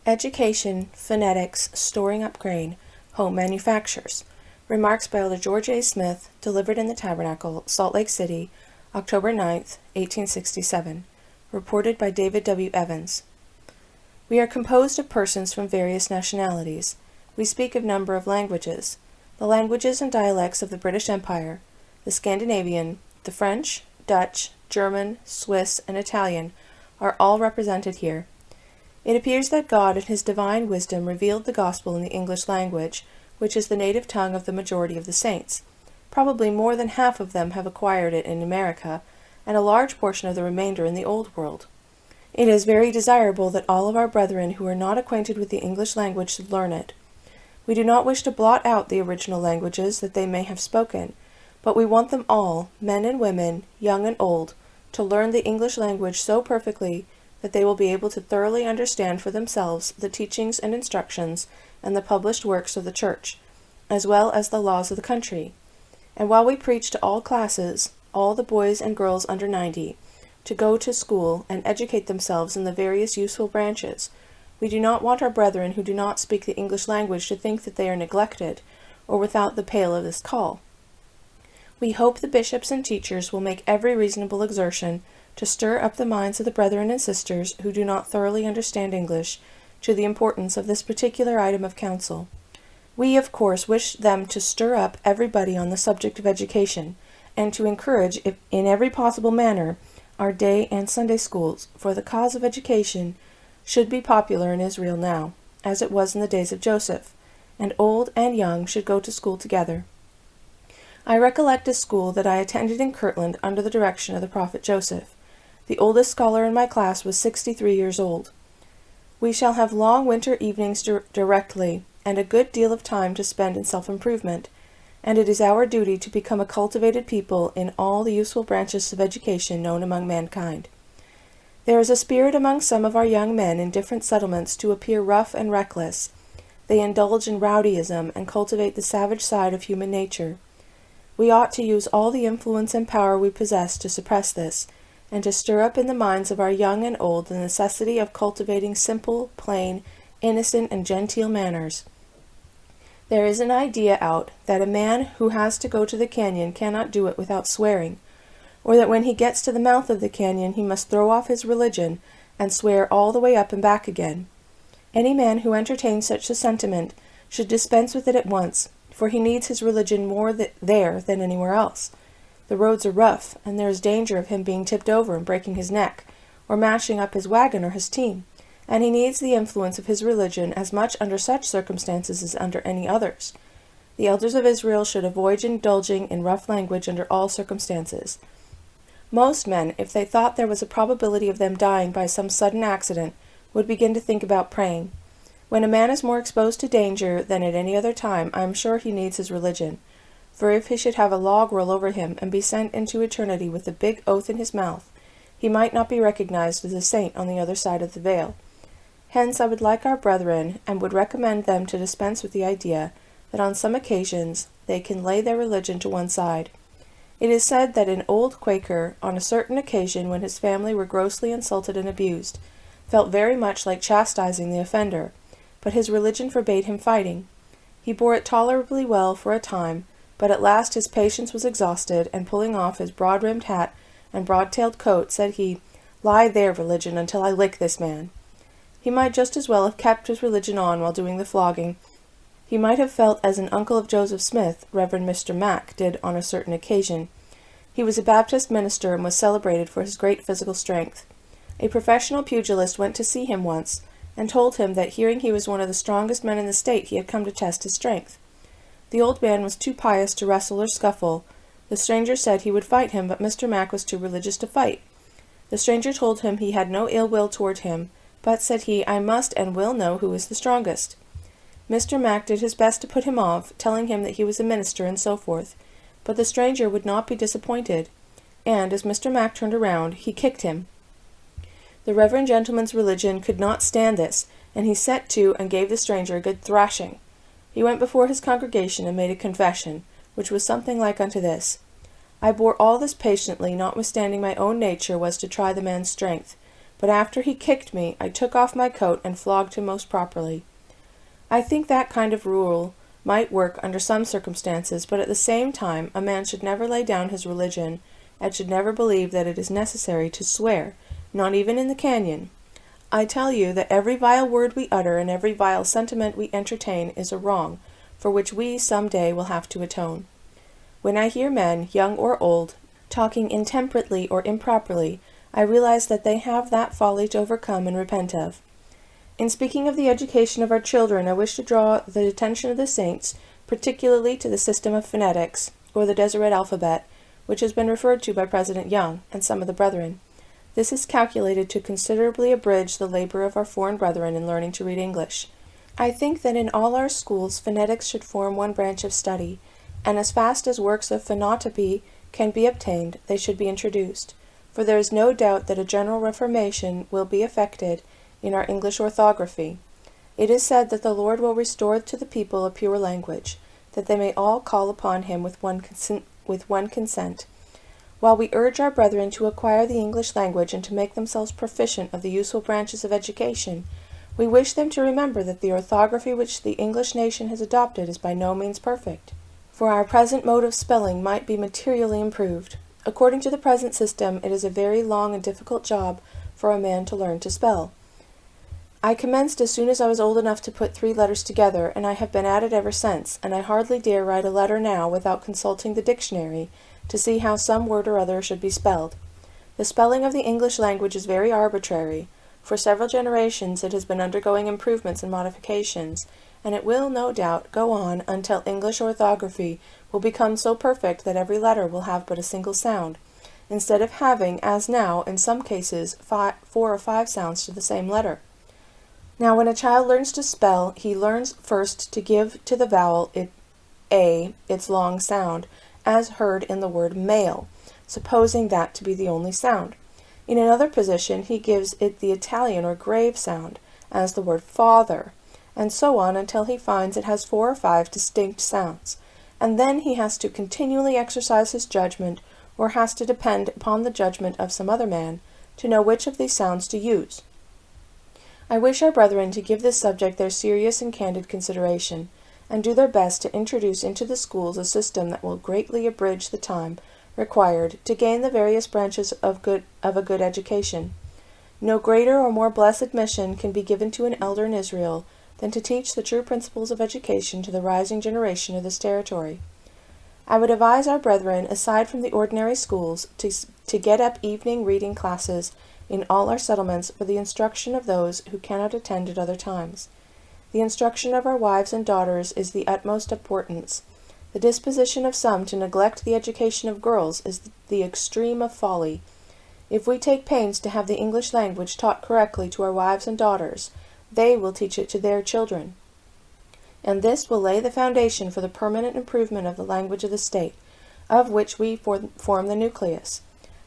Education, Phonetics, Storing Up Grain, Home Manufactures. Remarks by Elder George A. Smith, delivered in the Tabernacle, Salt Lake City, October 9, 1867. Reported by David W. Evans. We are composed of persons from various nationalities. We speak a number of languages. The languages and dialects of the British Empire, the Scandinavian, the French, Dutch, German, Swiss, and Italian are all represented here. It appears that God in His divine wisdom revealed the gospel in the English language, which is the native tongue of the majority of the saints. Probably more than half of them have acquired it in America, and a large portion of the remainder in the Old World. It is very desirable that all of our brethren who are not acquainted with the English language should learn it. We do not wish to blot out the original languages that they may have spoken, but we want them all, men and women, young and old, to learn the English language so perfectly that they will be able to thoroughly understand for themselves the teachings and instructions and the published works of the Church, as well as the laws of the country. And while we preach to all classes, all the boys and girls under 90, to go to school and educate themselves in the various useful branches, we do not want our brethren who do not speak the English language to think that they are neglected or without the pale of this call. We hope the bishops and teachers will make every reasonable exertion to stir up the minds of the brethren and sisters who do not thoroughly understand English to the importance of this particular item of counsel. We, of course, wish them to stir up everybody on the subject of education, and to encourage, in every possible manner, our day and Sunday schools, for the cause of education should be popular in Israel now, as it was in the days of Joseph, and old and young should go to school together. I recollect a school that I attended in Kirtland under the direction of the prophet Joseph. The oldest scholar in my class was 63 years old. We shall have long winter evenings directly, and a good deal of time to spend in self-improvement, and it is our duty to become a cultivated people in all the useful branches of education known among mankind. There is a spirit among some of our young men in different settlements to appear rough and reckless. They indulge in rowdyism and cultivate the savage side of human nature. We ought to use all the influence and power we possess to suppress this, and to stir up in the minds of our young and old the necessity of cultivating simple, plain, innocent, and genteel manners. There is an idea out that a man who has to go to the canyon cannot do it without swearing, or that when he gets to the mouth of the canyon he must throw off his religion and swear all the way up and back again. Any man who entertains such a sentiment should dispense with it at once, for he needs his religion more there than anywhere else. The roads are rough, and there is danger of him being tipped over and breaking his neck, or mashing up his wagon or his team, and he needs the influence of his religion as much under such circumstances as under any others. The elders of Israel should avoid indulging in rough language under all circumstances. Most men, if they thought there was a probability of them dying by some sudden accident, would begin to think about praying. When a man is more exposed to danger than at any other time, I am sure he needs his religion. For if he should have a log roll over him and be sent into eternity with a big oath in his mouth, he might not be recognized as a saint on the other side of the veil. Hence I would like our brethren, and would recommend them to dispense with the idea that on some occasions they can lay their religion to one side. It is said that an old Quaker, on a certain occasion when his family were grossly insulted and abused, felt very much like chastising the offender, but his religion forbade him fighting. He bore it tolerably well for a time, but at last his patience was exhausted, and pulling off his broad-brimmed hat and broad-tailed coat, said he, "Lie there, religion, until I lick this man." He might just as well have kept his religion on while doing the flogging. He might have felt as an uncle of Joseph Smith, Reverend Mr. Mack, did on a certain occasion. He was a Baptist minister and was celebrated for his great physical strength. A professional pugilist went to see him once, and told him that hearing he was one of the strongest men in the state, he had come to test his strength. The old man was too pious to wrestle or scuffle. The stranger said he would fight him, but Mr. Mack was too religious to fight. The stranger told him he had no ill will toward him, but, said he, I must and will know who is the strongest. Mr. Mack did his best to put him off, telling him that he was a minister and so forth, but the stranger would not be disappointed, and, as Mr. Mack turned around, he kicked him. The reverend gentleman's religion could not stand this, and he set to and gave the stranger a good thrashing. He went before his congregation and made a confession, which was something like unto this: I bore all this patiently, notwithstanding my own nature was to try the man's strength, but after he kicked me, I took off my coat and flogged him most properly. I think that kind of rule might work under some circumstances, but at the same time a man should never lay down his religion, and should never believe that it is necessary to swear, not even in the canyon. I tell you that every vile word we utter and every vile sentiment we entertain is a wrong, for which we some day will have to atone. When I hear men, young or old, talking intemperately or improperly, I realize that they have that folly to overcome and repent of. In speaking of the education of our children, I wish to draw the attention of the saints, particularly to the system of phonetics, or the Deseret alphabet, which has been referred to by President Young and some of the brethren. This is calculated to considerably abridge the labor of our foreign brethren in learning to read English. I think that in all our schools phonetics should form one branch of study, and as fast as works of phonotopy can be obtained, they should be introduced, for there is no doubt that a general reformation will be effected in our English orthography. It is said that the Lord will restore to the people a pure language, that they may all call upon him with one consent. While we urge our brethren to acquire the English language and to make themselves proficient of the useful branches of education, we wish them to remember that the orthography which the English nation has adopted is by no means perfect, for our present mode of spelling might be materially improved. According to the present system, it is a very long and difficult job for a man to learn to spell. I commenced as soon as I was old enough to put 3 letters together, and I have been at it ever since, and I hardly dare write a letter now without consulting the dictionary to see how some word or other should be spelled. The spelling of the English language is very arbitrary. For several generations it has been undergoing improvements and modifications, and it will, no doubt, go on until English orthography will become so perfect that every letter will have but a single sound, instead of having, as now, in some cases, 4 or 5 sounds to the same letter. Now, when a child learns to spell, he learns first to give to the vowel A its long sound, as heard in the word male, supposing that to be the only sound. In another position, he gives it the Italian or grave sound, as the word father, and so on until he finds it has 4 or 5 distinct sounds, and then he has to continually exercise his judgment, or has to depend upon the judgment of some other man, to know which of these sounds to use. I wish our brethren to give this subject their serious and candid consideration, and do their best to introduce into the schools a system that will greatly abridge the time required to gain the various branches of a good education. No greater or more blessed mission can be given to an elder in Israel than to teach the true principles of education to the rising generation of this territory. I would advise our brethren, aside from the ordinary schools, to get up evening reading classes in all our settlements for the instruction of those who cannot attend at other times. The instruction of our wives and daughters is the utmost importance. The disposition of some to neglect the education of girls is the extreme of folly. If we take pains to have the English language taught correctly to our wives and daughters, they will teach it to their children. And this will lay the foundation for the permanent improvement of the language of the state, of which we form the nucleus.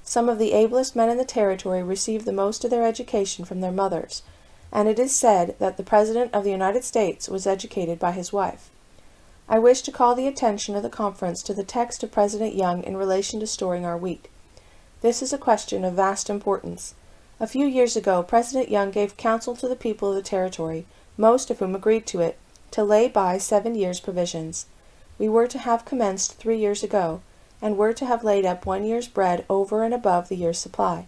Some of the ablest men in the territory receive the most of their education from their mothers, and it is said that the President of the United States was educated by his wife. I wish to call the attention of the conference to the text of President Young in relation to storing our wheat. This is a question of vast importance. A few years ago, President Young gave counsel to the people of the territory, most of whom agreed to it, to lay by 7 years' provisions. We were to have commenced 3 years ago, and were to have laid up 1 year's bread over and above the year's supply.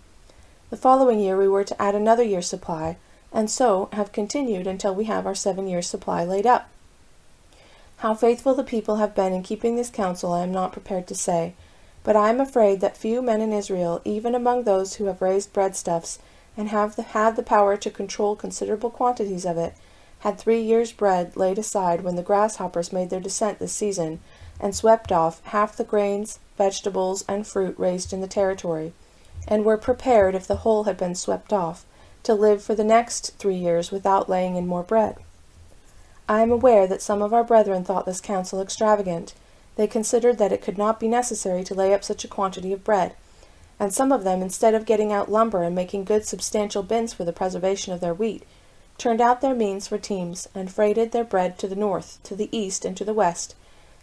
The following year we were to add another year's supply, and so have continued until we have our 7 years' supply laid up. How faithful the people have been in keeping this counsel I am not prepared to say, but I am afraid that few men in Israel, even among those who have raised breadstuffs, and have had the power to control considerable quantities of it, had 3 years' bread laid aside when the grasshoppers made their descent this season, and swept off half the grains, vegetables, and fruit raised in the territory, and were prepared, if the whole had been swept off, to live for the next 3 years without laying in more bread. I am aware that some of our brethren thought this counsel extravagant. They considered that it could not be necessary to lay up such a quantity of bread, and some of them, instead of getting out lumber and making good substantial bins for the preservation of their wheat, turned out their means for teams, and freighted their bread to the north, to the east, and to the west,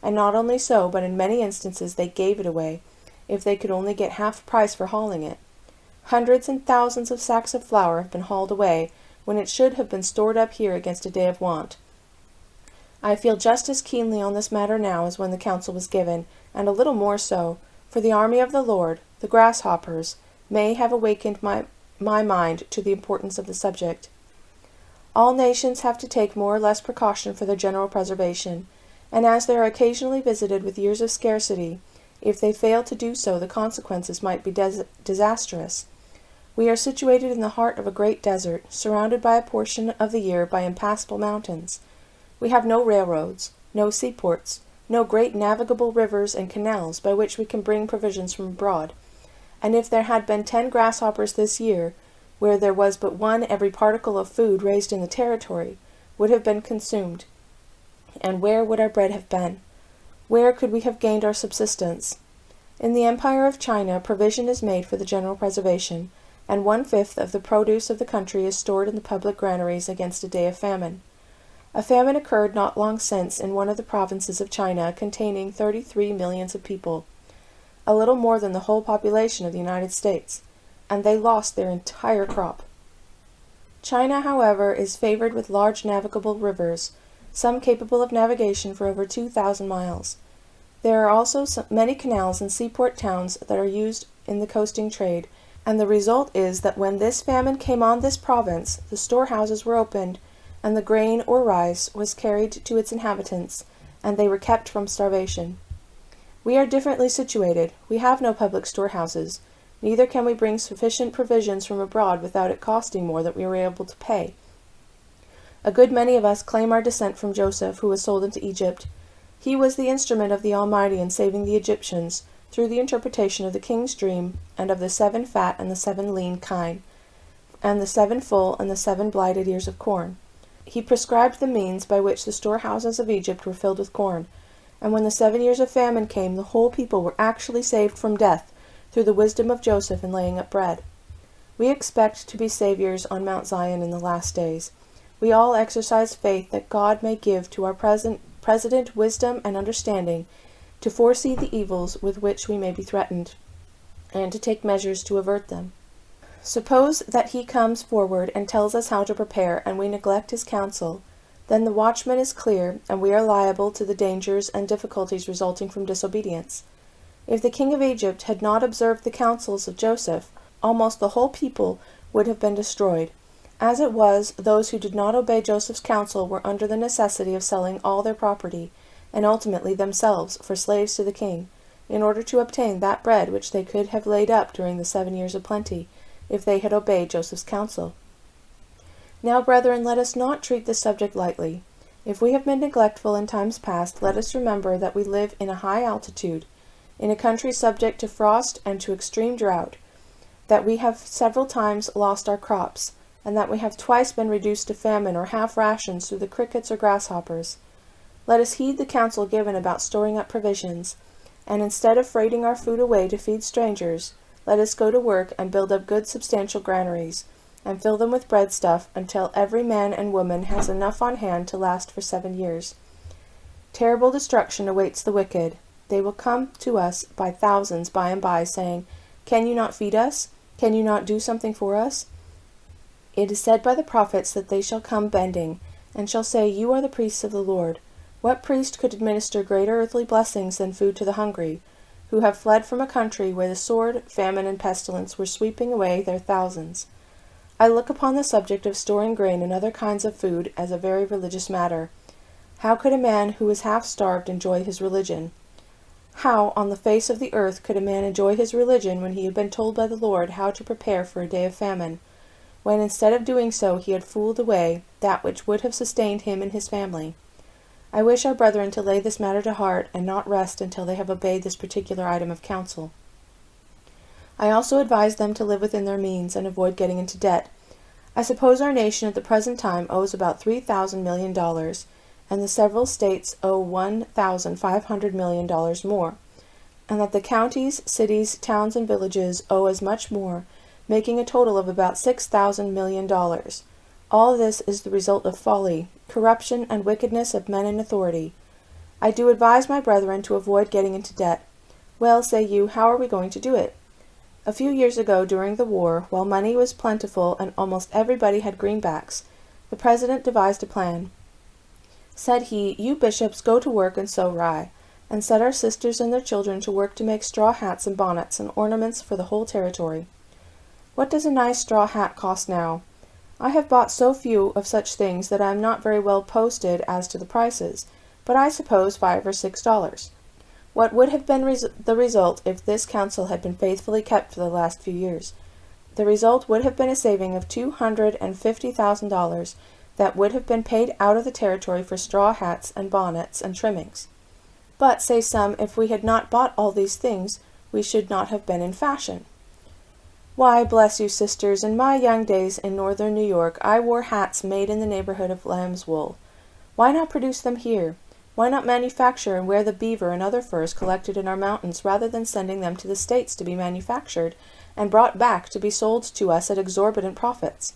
and not only so, but in many instances they gave it away, if they could only get half price for hauling it. Hundreds and thousands of sacks of flour have been hauled away, when it should have been stored up here against a day of want. I feel just as keenly on this matter now as when the counsel was given, and a little more so, for the army of the Lord, the grasshoppers, may have awakened my mind to the importance of the subject. All nations have to take more or less precaution for their general preservation, and as they are occasionally visited with years of scarcity, if they fail to do so, the consequences might be disastrous. We are situated in the heart of a great desert, surrounded by a portion of the year by impassable mountains. We have no railroads, no seaports, no great navigable rivers and canals by which we can bring provisions from abroad. And if there had been 10 grasshoppers this year, where there was but one, every particle of food raised in the territory would have been consumed. And where would our bread have been? Where could we have gained our subsistence? In the Empire of China, provision is made for the general preservation, and 1/5 of the produce of the country is stored in the public granaries against a day of famine. A famine occurred not long since in one of the provinces of China containing 33 millions of people, a little more than the whole population of the United States, and they lost their entire crop. China, however, is favored with large navigable rivers, some capable of navigation for over 2,000 miles. There are also many canals and seaport towns that are used in the coasting trade, and the result is that when this famine came on this province, the storehouses were opened, and the grain or rice was carried to its inhabitants, and they were kept from starvation. We are differently situated. We have no public storehouses, neither can we bring sufficient provisions from abroad without it costing more than we are able to pay. A good many of us claim our descent from Joseph, who was sold into Egypt. He was the instrument of the Almighty in saving the Egyptians, through the interpretation of the king's dream, and of the 7 fat and the 7 lean kine, and the 7 full and the 7 blighted ears of corn. He prescribed the means by which the storehouses of Egypt were filled with corn, and when the 7 years of famine came, the whole people were actually saved from death through the wisdom of Joseph in laying up bread. We expect to be saviors on Mount Zion in the last days. We all exercise faith that God may give to our President wisdom and understanding to foresee the evils with which we may be threatened, and to take measures to avert them. Suppose that he comes forward and tells us how to prepare, and we neglect his counsel, then the watchman is clear, and we are liable to the dangers and difficulties resulting from disobedience. If the king of Egypt had not observed the counsels of Joseph, almost the whole people would have been destroyed. As it was, those who did not obey Joseph's counsel were under the necessity of selling all their property, and ultimately themselves, for slaves to the king, in order to obtain that bread which they could have laid up during the 7 years of plenty, if they had obeyed Joseph's counsel. Now, brethren, let us not treat this subject lightly. If we have been neglectful in times past, let us remember that we live in a high altitude, in a country subject to frost and to extreme drought, that we have several times lost our crops, and that we have twice been reduced to famine or half rations through the crickets or grasshoppers. Let us heed the counsel given about storing up provisions, and instead of freighting our food away to feed strangers, let us go to work and build up good substantial granaries, and fill them with breadstuff until every man and woman has enough on hand to last for 7 years. Terrible destruction awaits the wicked. They will come to us by thousands by and by, saying, "Can you not feed us? Can you not do something for us?" It is said by the prophets that they shall come bending, and shall say, "You are the priests of the Lord." What priest could administer greater earthly blessings than food to the hungry, who have fled from a country where the sword, famine, and pestilence were sweeping away their thousands? I look upon the subject of storing grain and other kinds of food as a very religious matter. How could a man who is half starved enjoy his religion? How, on the face of the earth, could a man enjoy his religion when he had been told by the Lord how to prepare for a day of famine, when instead of doing so he had fooled away that which would have sustained him and his family? I wish our brethren to lay this matter to heart, and not rest until they have obeyed this particular item of counsel. I also advise them to live within their means, and avoid getting into debt. I suppose our nation at the present time owes about $3,000 million, and the several states owe $1,500 million more, and that the counties, cities, towns, and villages owe as much more, making a total of about $6,000 million. All this is the result of folly, corruption, and wickedness of men in authority. I do advise my brethren to avoid getting into debt. Well, say you, how are we going to do it? A few years ago during the war, while money was plentiful and almost everybody had greenbacks, the president devised a plan. Said he, "You bishops go to work and sow rye, and set our sisters and their children to work to make straw hats and bonnets and ornaments for the whole territory." What does a nice straw hat cost now? I have bought so few of such things that I am not very well posted as to the prices, but I suppose $5 or $6. What would have been the result if this counsel had been faithfully kept for the last few years? The result would have been a saving of $250,000 that would have been paid out of the territory for straw hats and bonnets and trimmings. But, say some, if we had not bought all these things, we should not have been in fashion. Why, bless you, sisters, in my young days in northern New York I wore hats made in the neighborhood of lamb's wool. Why not produce them here? Why not manufacture and wear the beaver and other furs collected in our mountains rather than sending them to the States to be manufactured and brought back to be sold to us at exorbitant profits?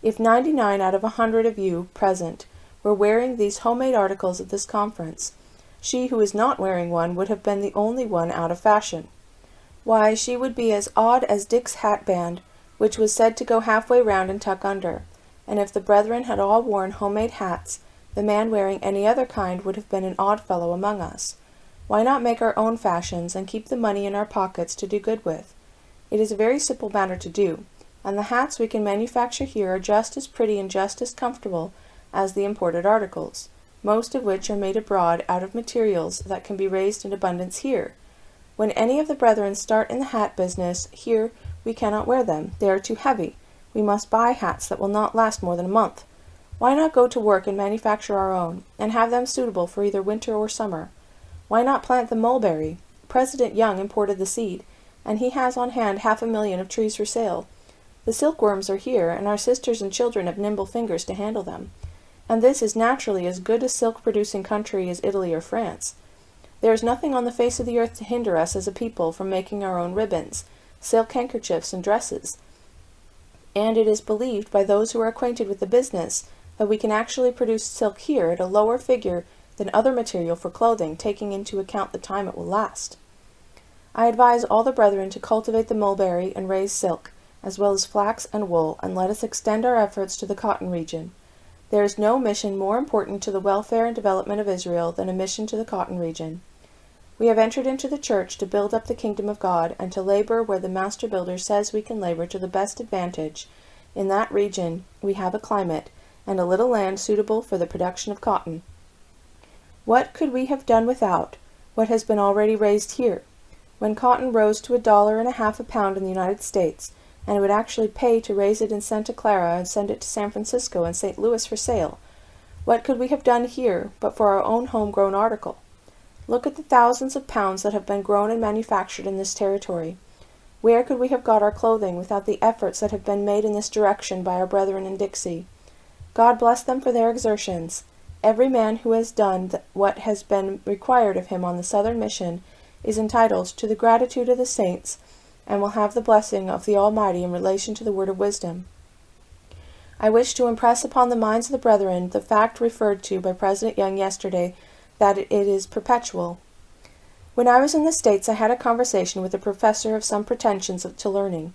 If 99 out of 100 of you present were wearing these homemade articles at this conference, she who is not wearing one would have been the only one out of fashion. Why, she would be as odd as Dick's hat band, which was said to go halfway round and tuck under, and if the brethren had all worn homemade hats, the man wearing any other kind would have been an odd fellow among us. Why not make our own fashions and keep the money in our pockets to do good with? It is a very simple matter to do, and the hats we can manufacture here are just as pretty and just as comfortable as the imported articles, most of which are made abroad out of materials that can be raised in abundance here. When any of the brethren start in the hat business, here we cannot wear them. They are too heavy. We must buy hats that will not last more than a month. Why not go to work and manufacture our own, and have them suitable for either winter or summer? Why not plant the mulberry? President Young imported the seed, and he has on hand 500,000 of trees for sale. The silkworms are here, and our sisters and children have nimble fingers to handle them. And this is naturally as good a silk-producing country as Italy or France. There is nothing on the face of the earth to hinder us as a people from making our own ribbons, silk handkerchiefs, and dresses. And it is believed by those who are acquainted with the business that we can actually produce silk here at a lower figure than other material for clothing, taking into account the time it will last. I advise all the brethren to cultivate the mulberry and raise silk, as well as flax and wool, and let us extend our efforts to the cotton region. There is no mission more important to the welfare and development of Israel than a mission to the cotton region. We have entered into the church to build up the kingdom of God and to labor where the master builder says we can labor to the best advantage. In that region we have a climate and a little land suitable for the production of cotton. What could we have done without what has been already raised here? When cotton rose to $1.50 a pound in the United States, and it would actually pay to raise it in Santa Clara and send it to San Francisco and St. Louis for sale, what could we have done here but for our own homegrown article? Look at the thousands of pounds that have been grown and manufactured in this territory. Where could we have got our clothing without the efforts that have been made in this direction by our brethren in Dixie? God bless them for their exertions. Every man who has done what has been required of him on the Southern Mission is entitled to the gratitude of the saints and will have the blessing of the Almighty in relation to the word of wisdom. I wish to impress upon the minds of the brethren the fact referred to by President Young yesterday, that it is perpetual. When I was in the States, I had a conversation with a professor of some pretensions to learning,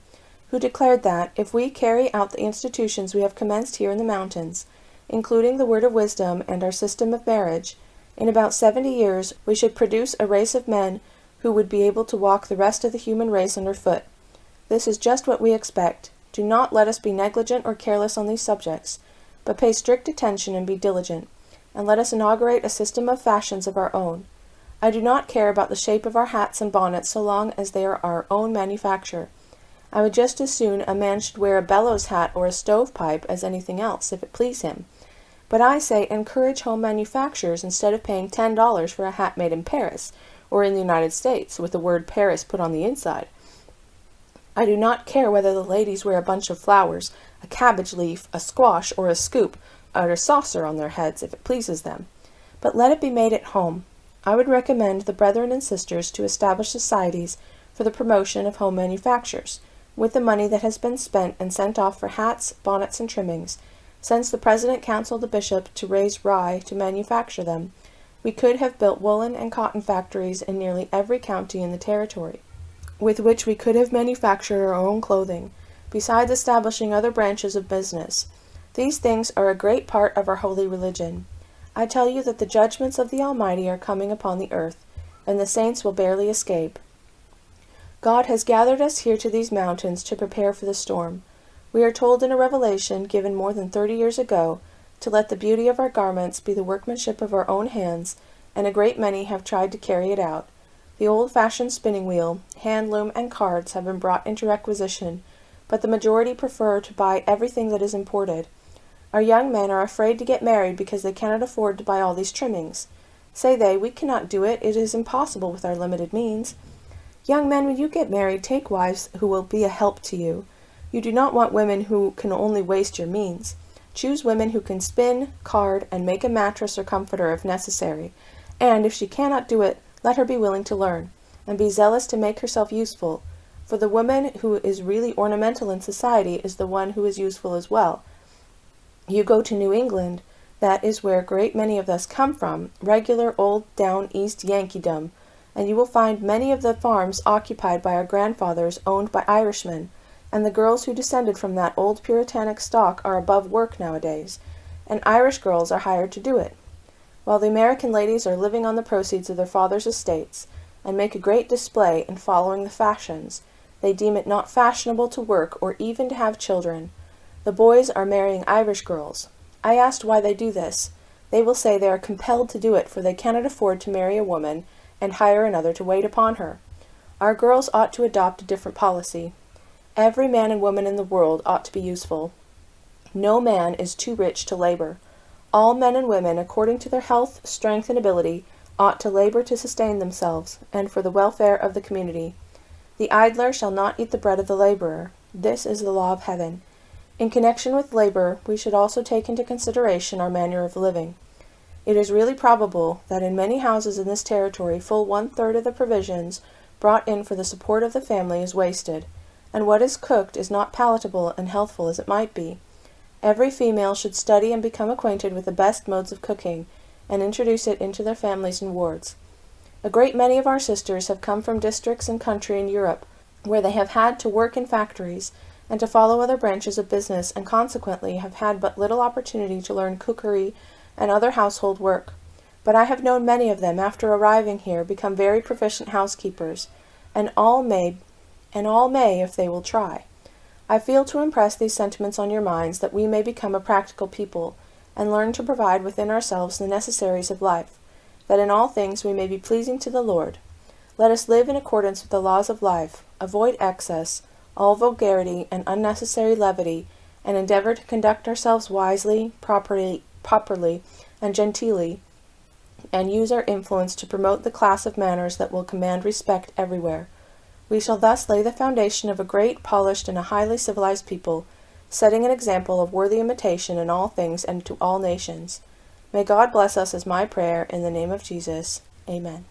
who declared that, if we carry out the institutions we have commenced here in the mountains, including the word of wisdom and our system of marriage, in about 70 years we should produce a race of men who would be able to walk the rest of the human race underfoot. This is just what we expect. Do not let us be negligent or careless on these subjects, but pay strict attention and be diligent, and let us inaugurate a system of fashions of our own. I do not care about the shape of our hats and bonnets so long as they are our own manufacture. I would just as soon a man should wear a bellows hat or a stovepipe as anything else, if it please him. But I say encourage home manufactures instead of paying $10 for a hat made in Paris, or in the United States, with the word Paris put on the inside. I do not care whether the ladies wear a bunch of flowers, a cabbage leaf, a squash, or a scoop, or a saucer on their heads, if it pleases them. But let it be made at home. I would recommend the brethren and sisters to establish societies for the promotion of home manufactures, with the money that has been spent and sent off for hats, bonnets, and trimmings. Since the President counseled the bishop to raise rye to manufacture them, we could have built woolen and cotton factories in nearly every county in the territory. with which we could have manufactured our own clothing, besides establishing other branches of business. These things are a great part of our holy religion. I tell you that the judgments of the Almighty are coming upon the earth, and the saints will barely escape. God has gathered us here to these mountains to prepare for the storm. We are told in a revelation given more than 30 years ago to let the beauty of our garments be the workmanship of our own hands, and a great many have tried to carry it out. The old-fashioned spinning wheel, hand loom, and cards have been brought into requisition, but the majority prefer to buy everything that is imported. Our young men are afraid to get married because they cannot afford to buy all these trimmings. Say they, we cannot do it, it is impossible with our limited means. Young men, when you get married, take wives who will be a help to you. You do not want women who can only waste your means. Choose women who can spin, card, and make a mattress or comforter if necessary, and if she cannot do it, let her be willing to learn, and be zealous to make herself useful, for the woman who is really ornamental in society is the one who is useful as well. You go to New England, that is where a great many of us come from, regular old down-east Yankeedom, and you will find many of the farms occupied by our grandfathers owned by Irishmen, and the girls who descended from that old Puritanic stock are above work nowadays, and Irish girls are hired to do it, while the American ladies are living on the proceeds of their fathers' estates, and make a great display in following the fashions. They deem it not fashionable to work or even to have children. The boys are marrying Irish girls. I asked why they do this. They will say they are compelled to do it, for they cannot afford to marry a woman and hire another to wait upon her. Our girls ought to adopt a different policy. Every man and woman in the world ought to be useful. No man is too rich to labor. All men and women, according to their health, strength, and ability, ought to labor to sustain themselves, and for the welfare of the community. The idler shall not eat the bread of the laborer. This is the law of heaven. In connection with labor, we should also take into consideration our manner of living. It is really probable that in many houses in this territory full 1/3 of the provisions brought in for the support of the family is wasted, and what is cooked is not palatable and healthful as it might be. Every female should study and become acquainted with the best modes of cooking, and introduce it into their families and wards. A great many of our sisters have come from districts and country in Europe, where they have had to work in factories, and to follow other branches of business, and consequently have had but little opportunity to learn cookery and other household work. But I have known many of them, after arriving here, become very proficient housekeepers, and all may, if they will try. I feel to impress these sentiments on your minds, that we may become a practical people, and learn to provide within ourselves the necessaries of life, that in all things we may be pleasing to the Lord. Let us live in accordance with the laws of life, avoid excess, all vulgarity and unnecessary levity, and endeavor to conduct ourselves wisely, properly, and genteelly, and use our influence to promote the class of manners that will command respect everywhere. We shall thus lay the foundation of a great, polished, and a highly civilized people, setting an example of worthy imitation in all things and to all nations. May God bless us is my prayer, in the name of Jesus. Amen.